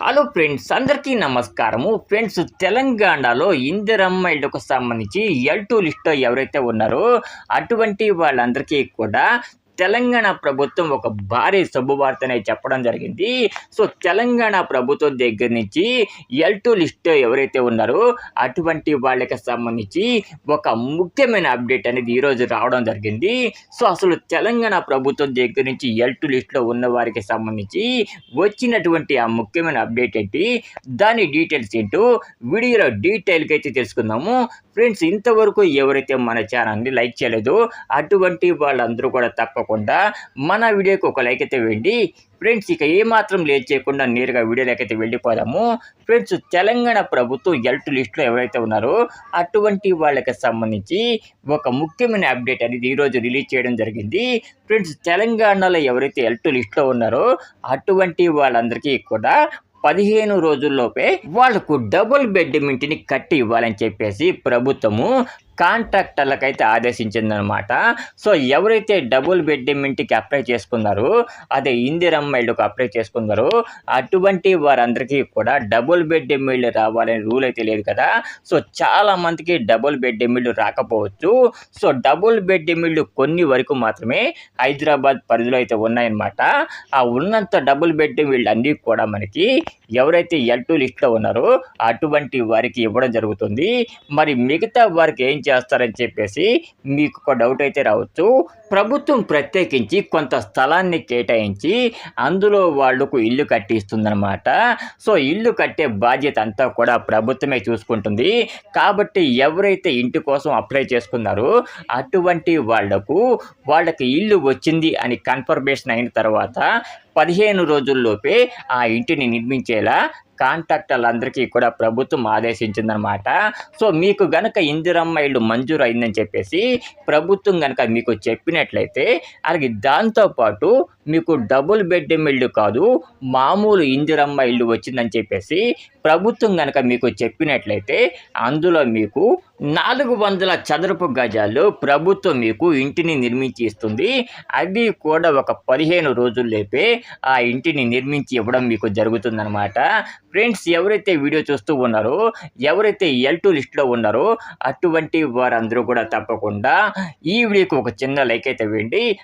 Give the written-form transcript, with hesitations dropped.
Hello friends, అందరికీ నమస్కారము. Friends, తెలంగాణలో ఇందిరమ్మ ఇళ్లకు సంబంధించి L2 లిస్టులో ఎవరైతే ఉన్నారో అటువంటి వాళ్ళందరికీ కూడా తెలంగాణ ప్రభుత్వం ఒక భారీ శుభవార్తనే చెప్పడం జరిగింది. సో తెలంగాణ ప్రభుత్వం దగ్గర నుంచి L2 లిస్ట్ ఎవరైతే ఉన్నారో అటువంటి వాళ్ళకి సంబంధించి ఒక ముఖ్యమైన అప్డేట్ అనేది ఈరోజు రావడం జరిగింది. సో అసలు తెలంగాణ ప్రభుత్వం దగ్గర నుంచి L2 లిస్టులో ఉన్న వారికి సంబంధించి వచ్చినటువంటి ఆ ముఖ్యమైన అప్డేట్ ఏంటి, దాని డీటెయిల్స్ ఏంటో వీడియోలో డీటెయిల్గా అయితే తెలుసుకుందాము. ఫ్రెండ్స్, ఇంతవరకు ఎవరైతే మన ఛానల్ని లైక్ చేయలేదో అటువంటి వాళ్ళందరూ కూడా తప్పకుండా మన వీడియోకి ఒక లైక్ అయితే వేయండి. ఫ్రెండ్స్, ఇక ఏమాత్రం లేట్ చేయకుండా నేరుగా వీడియోలోకి అయితే వెళ్ళిపోదాము. ఫ్రెండ్స్, తెలంగాణ ప్రభుత్వం L2 లిస్టులో ఎవరైతే ఉన్నారో అటువంటి వాళ్ళకి సంబంధించి ఒక ముఖ్యమైన అప్డేట్ అనేది ఈరోజు రిలీజ్ చేయడం జరిగింది. ఫ్రెండ్స్, తెలంగాణలో ఎవరైతే L2 లిస్టులో ఉన్నారో అటువంటి వాళ్ళందరికీ కూడా 15 రోజుల్లోపే వాళ్లకు డబుల్ బెడ్రూమ్ ఇంటిని కట్టి ఇవ్వాలని చెప్పేసి ప్రభుత్వము కాంట్రాక్టర్లకైతే ఆదేశించిందనమాట. సో ఎవరైతే డబుల్ బెడ్రూమ్ ఇంటికి అప్లై చేసుకున్నారో, అదే ఇందిరమ్మ ఇళ్ళకు అప్లై చేసుకున్నారో అటువంటి వారందరికీ కూడా డబుల్ బెడ్రూమ్ ఇళ్ళు రావాలని రూల్ అయితే లేదు కదా. సో చాలా మందికి డబుల్ బెడ్రూమ్ ఇళ్ళు రాకపోవచ్చు. సో డబుల్ బెడ్రూమ్ ఇళ్ళు కొన్ని వరకు మాత్రమే హైదరాబాద్ పరిధిలో అయితే ఉన్నాయన్నమాట. ఆ ఉన్నంత డబుల్ బెడ్రూమ్ ఇళ్ళు అన్నీ కూడా మనకి ఎవరైతే L2 లిస్టులో ఉన్నారో అటువంటి వారికి ఇవ్వడం జరుగుతుంది. మరి మిగతా వారికి ఏం చేస్తారని చెప్పేసి మీకు ఒక డౌట్ అయితే రావచ్చు. ప్రభుత్వం ప్రత్యేకించి కొంత స్థలాన్ని కేటాయించి అందులో వాళ్లకు ఇల్లు కట్టిస్తుందన్నమాట. సో ఇల్లు కట్టే బాధ్యత అంతా కూడా ప్రభుత్వమే చూసుకుంటుంది. కాబట్టి ఎవరైతే ఇంటి కోసం అప్లై చేసుకున్నారో అటువంటి వాళ్ళకి ఇల్లు వచ్చింది అని కన్ఫర్మేషన్ అయిన తర్వాత 15 రోజుల్లోపే ఆ ఇంటిని నిర్మించేలా కాంట్రాక్టర్లందరికీ కూడా ప్రభుత్వం ఆదేశించిందనమాట. సో మీకు గనక ఇందిరమ్మ ఇల్లు మంజూరు అయిందని చెప్పేసి ప్రభుత్వం గనక మీకు చెప్పినట్లయితే, అలాగే దాంతోపాటు మీకు డబుల్ బెడ్రూమ్ ఇల్లు కాదు మామూలు ఇందిరమ్మ ఇల్లు వచ్చిందని చెప్పేసి ప్రభుత్వం కనుక మీకు చెప్పినట్లయితే అందులో మీకు 400 చదరపు గజాల్లో ప్రభుత్వం మీకు ఇంటిని నిర్మించి ఇస్తుంది. అది కూడా ఒక 15 రోజుల్లోపే ఆ ఇంటిని నిర్మించి ఇవ్వడం మీకు జరుగుతుందన్నమాట. ఫ్రెండ్స్, ఎవరైతే వీడియో చూస్తూ ఉన్నారో, ఎవరైతే L2 లిస్టులో ఉన్నారో అటువంటి వారందరూ కూడా తప్పకుండా ఈ వీడియోకి ఒక చిన్న లైక్ అయితే వేయండి.